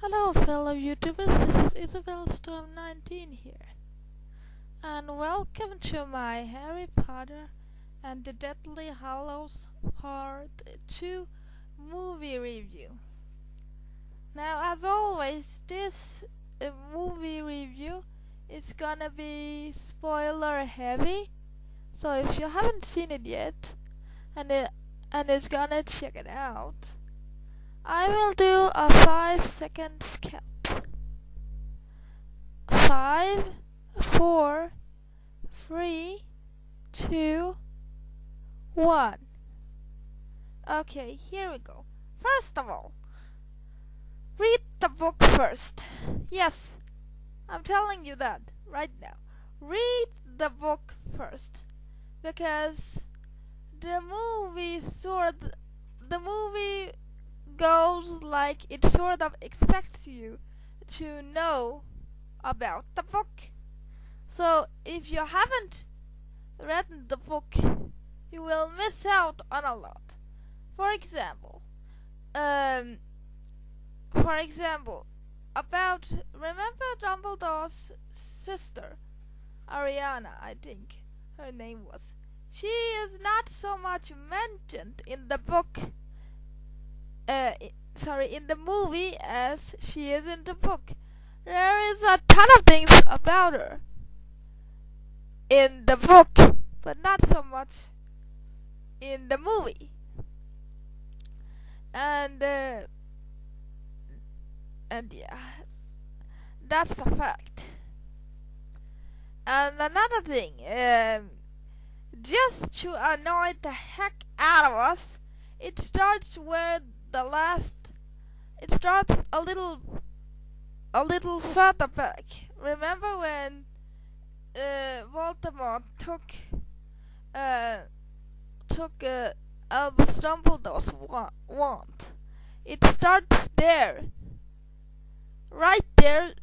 Hello fellow YouTubers, this is Isabel Storm 19 here, and welcome to my Harry Potter and the Deathly Hallows Part 2 movie review. Now, as always, this movie review is gonna be spoiler heavy, so if you haven't seen it yet and it's gonna check it out, I will do a 5-second count. 5, 4, 3, 2, 1. Okay, here we go. First of all, read the book first. Yes, I'm telling you that right now. Read the book first, because the movie goes like it sort of expects you to know about the book. So if you haven't read the book, you will miss out on a lot. For example, remember Dumbledore's sister, Ariana, I think her name was. She is not so much mentioned in the book. In the movie as she is in the book. There is a ton of things about her in the book, but not so much in the movie. And yeah, that's a fact. And another thing, just to annoy the heck out of us, it starts a little further back. Remember when Voldemort took Albus Dumbledore's wand? It starts there, right there,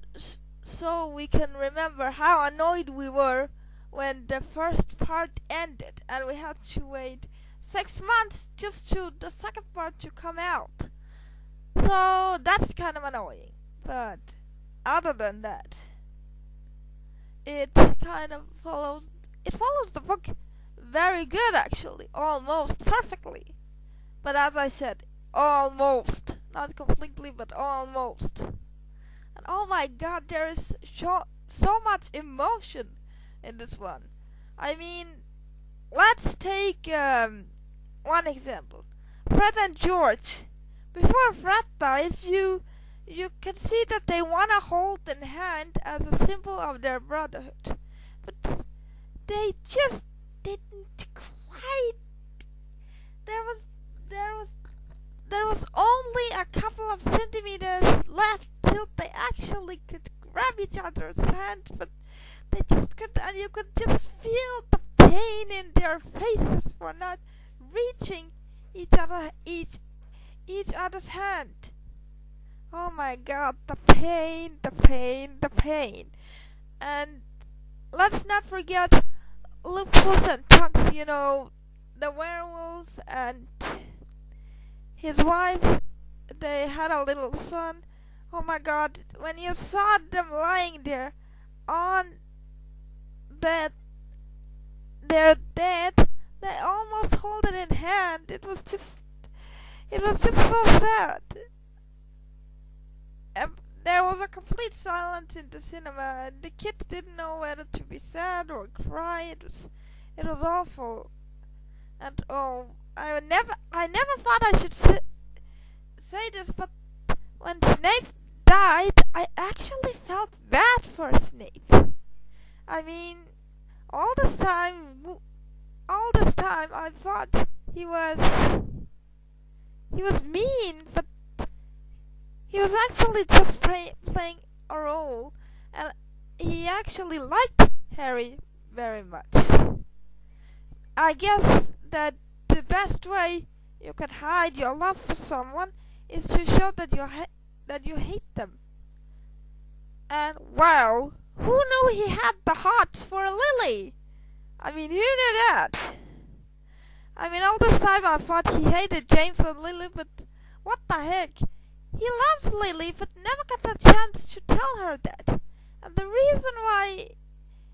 so we can remember how annoyed we were when the first part ended and we had to wait 6 months just to the second part to come out. So that's kind of annoying. But other than that, it follows the book very good, actually, almost perfectly. But as I said, almost, not completely, but almost. And oh my god, there is so much emotion in this one. I mean, let's take one example. Fred and George. Before Fred dies, you can see that they want to hold in hand as a symbol of their brotherhood. But they just didn't quite. There was only a couple of centimeters left till they actually could grab each other's hands, but they just couldn't, and you could just feel the pain in their faces for not reaching each other's hand. Oh my god, the pain. And let's not forget Lupus and Tonks, the werewolf and his wife. They had a little son. Oh my god, when you saw them lying there on their dead, they almost hold it in hand. It was just so sad. There was a complete silence in the cinema, and the kids didn't know whether to be sad or cry. It was awful. And I never thought I should say this, but when Snape died, I actually felt bad for Snape. I mean, all this time I thought he was mean, but he was actually just playing a role, and he actually liked Harry very much. I guess that the best way you can hide your love for someone is to show that you hate them. And wow, who knew he had the hots for Lily? I mean, who knew that? I mean, all this time I thought he hated James and Lily, but what the heck? He loves Lily, but never got a chance to tell her that. And the reason why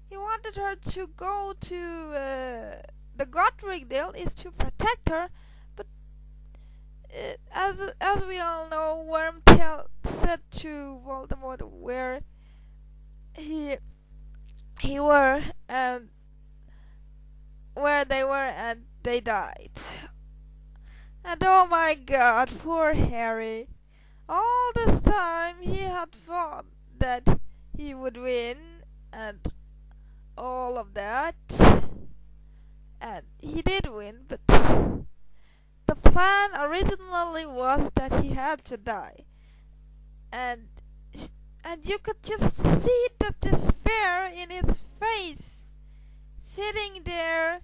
he wanted her to go to the Godricdale is to protect her. But as we all know, Wormtail said to Voldemort where he were and where they were, and they died. And oh my God, poor Harry! All this time he had thought that he would win and all of that, and he did win, but the plan originally was that he had to die, and you could just see the despair in his face, sitting there,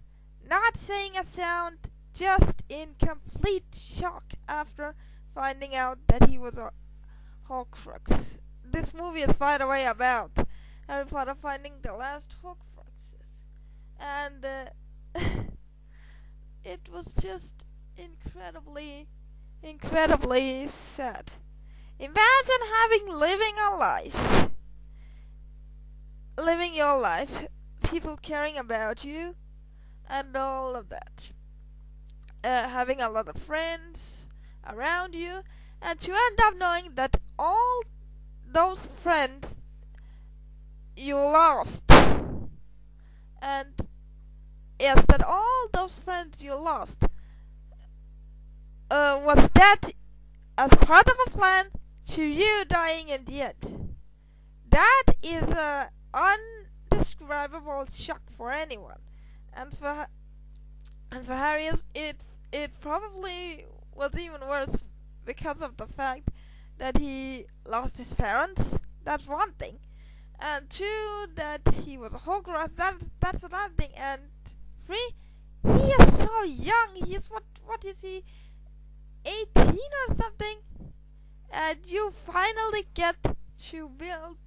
not saying a sound, just in complete shock after finding out that he was a Horcrux. This movie is, by the way, about Harry Potter finding the last Horcruxes, and it was just incredibly sad. Imagine living your life, people caring about you, and all of that. Having a lot of friends around you, and to end up knowing that all those friends you lost, and yes, that all those friends you lost was that as part of a plan to you dying in the end. That is a undescribable shock for anyone, and for Harry, it probably was even worse because of the fact that he lost his parents. That's one thing, and two, that he was a Horcrux. That's another thing, and three, he is so young. He's what is he, 18 or something? And you finally get to build,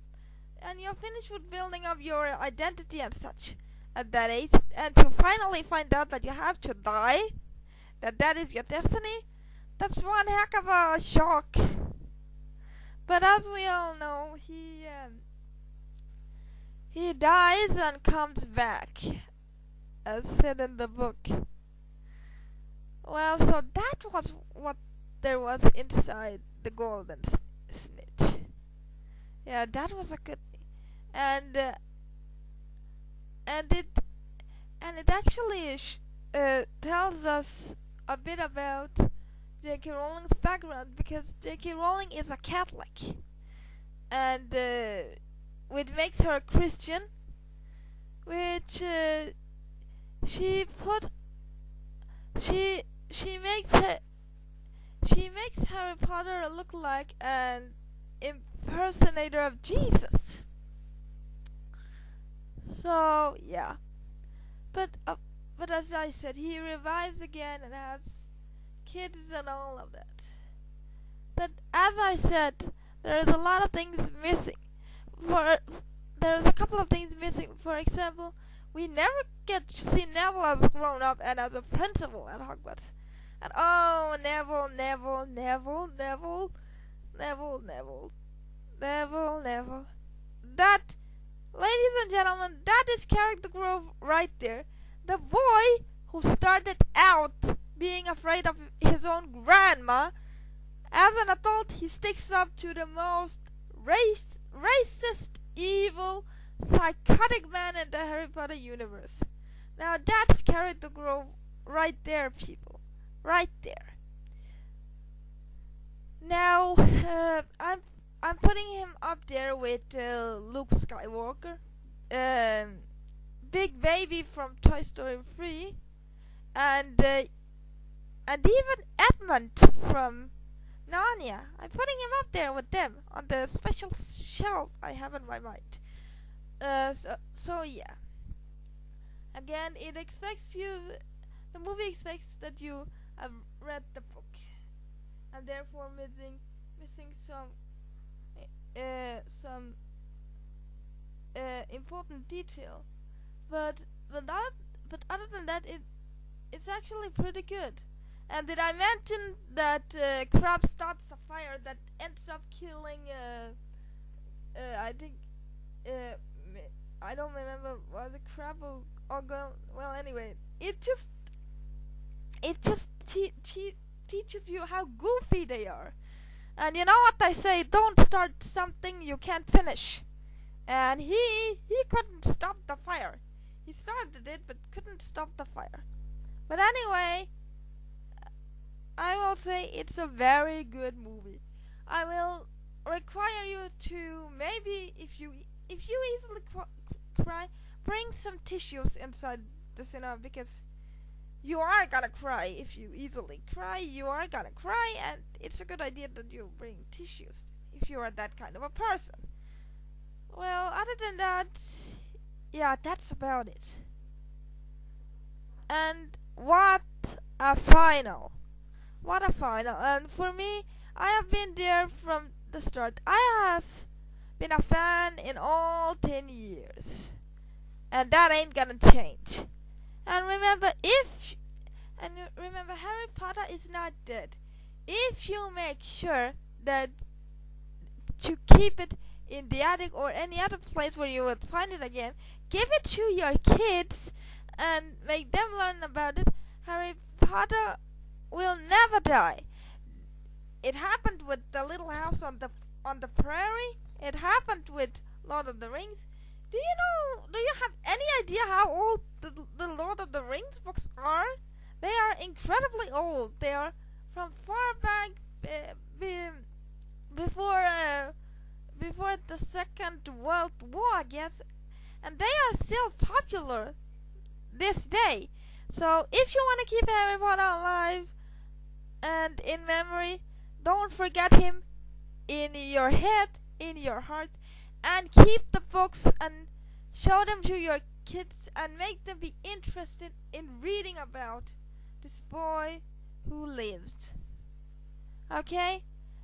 and you're finished with building up your identity and such at that age, and to finally find out that you have to die, that is your destiny, that's one heck of a shock. But as we all know, he dies and comes back, as said in the book. Well, so that was what there was inside the golden snitch. Yeah, that was a good thing, and it actually tells us a bit about J.K. Rowling's background, because J.K. Rowling is a Catholic, and which makes her a Christian, which she makes Harry Potter look like an impersonator of Jesus. So yeah, but as I said, he revives again and has kids and all of that. But as I said, there is a lot of things missing. There's a couple of things missing. For example, we never get to see Neville as a grown-up and as a principal at Hogwarts. And oh, Neville. That, ladies and gentlemen, that is character growth right there. The boy who started out being afraid of his own grandma, as an adult he sticks up to the most racist, evil, psychotic man in the Harry Potter universe. Now that's character growth right there, people. Right there. Now, I'm putting him up there with Luke Skywalker, Big Baby from Toy Story 3, and even Edmund from Narnia. I'm putting him up there with them on the special shelf I have in my mind. So yeah. Again, the movie expects that you have read the book, and therefore missing some important detail. But other than that, it's actually pretty good. And did I mention that Crab starts a fire that ends up killing? I think. I don't remember was it Crab or Girl. Well, anyway, it just teaches you how goofy they are. And you know what I say? Don't start something you can't finish. And he couldn't stop the fire. He started it but couldn't stop the fire. But anyway, I will say it's a very good movie. I will require you to maybe if you easily cry, bring some tissues inside the cinema, because you are gonna cry. If you easily cry, you are gonna cry, and it's a good idea that you bring tissues if you are that kind of a person. Well, other than that, yeah, that's about it. And what a final! What a final! And for me, I have been there from the start. I have been a fan in all 10 years. And that ain't gonna change. And remember, Harry Potter is not dead. If you make sure that you keep it in the attic or any other place where you would find it again, give it to your kids and make them learn about it. Harry Potter will never die. It happened with the Little House on the Prairie. It happened with Lord of the Rings. Do you have any idea how old the Lord of the Rings books are? They are incredibly old. They are from far back before the Second World War, I guess, and they are still popular this day. So if you want to keep Harry Potter alive and in memory, don't forget him in your head, in your heart, and keep the books and show them to your kids and make them be interested in reading about this boy who lived. Okay?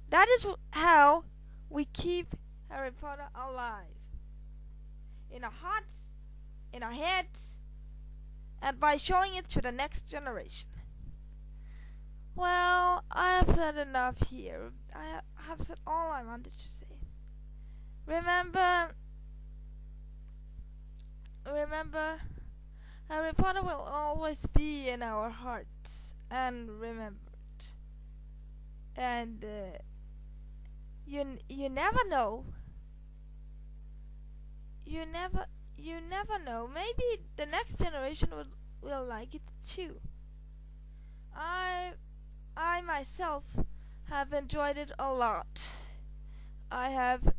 That is how we keep Harry Potter alive. In our hearts, in our heads, and by showing it to the next generation. Well, I have said enough here. I have said all I wanted to say. Remember, Harry Potter will always be in our hearts and remembered. And you never know. You never know. Maybe the next generation will like it too. I myself have enjoyed it a lot. I have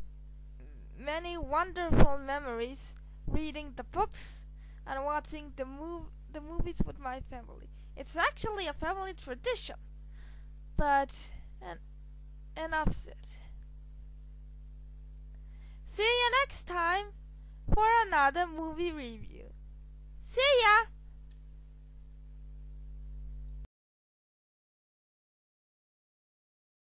many wonderful memories reading the books and watching the movies with my family. It's actually a family tradition. But enough said. See you next time for another movie review. See ya!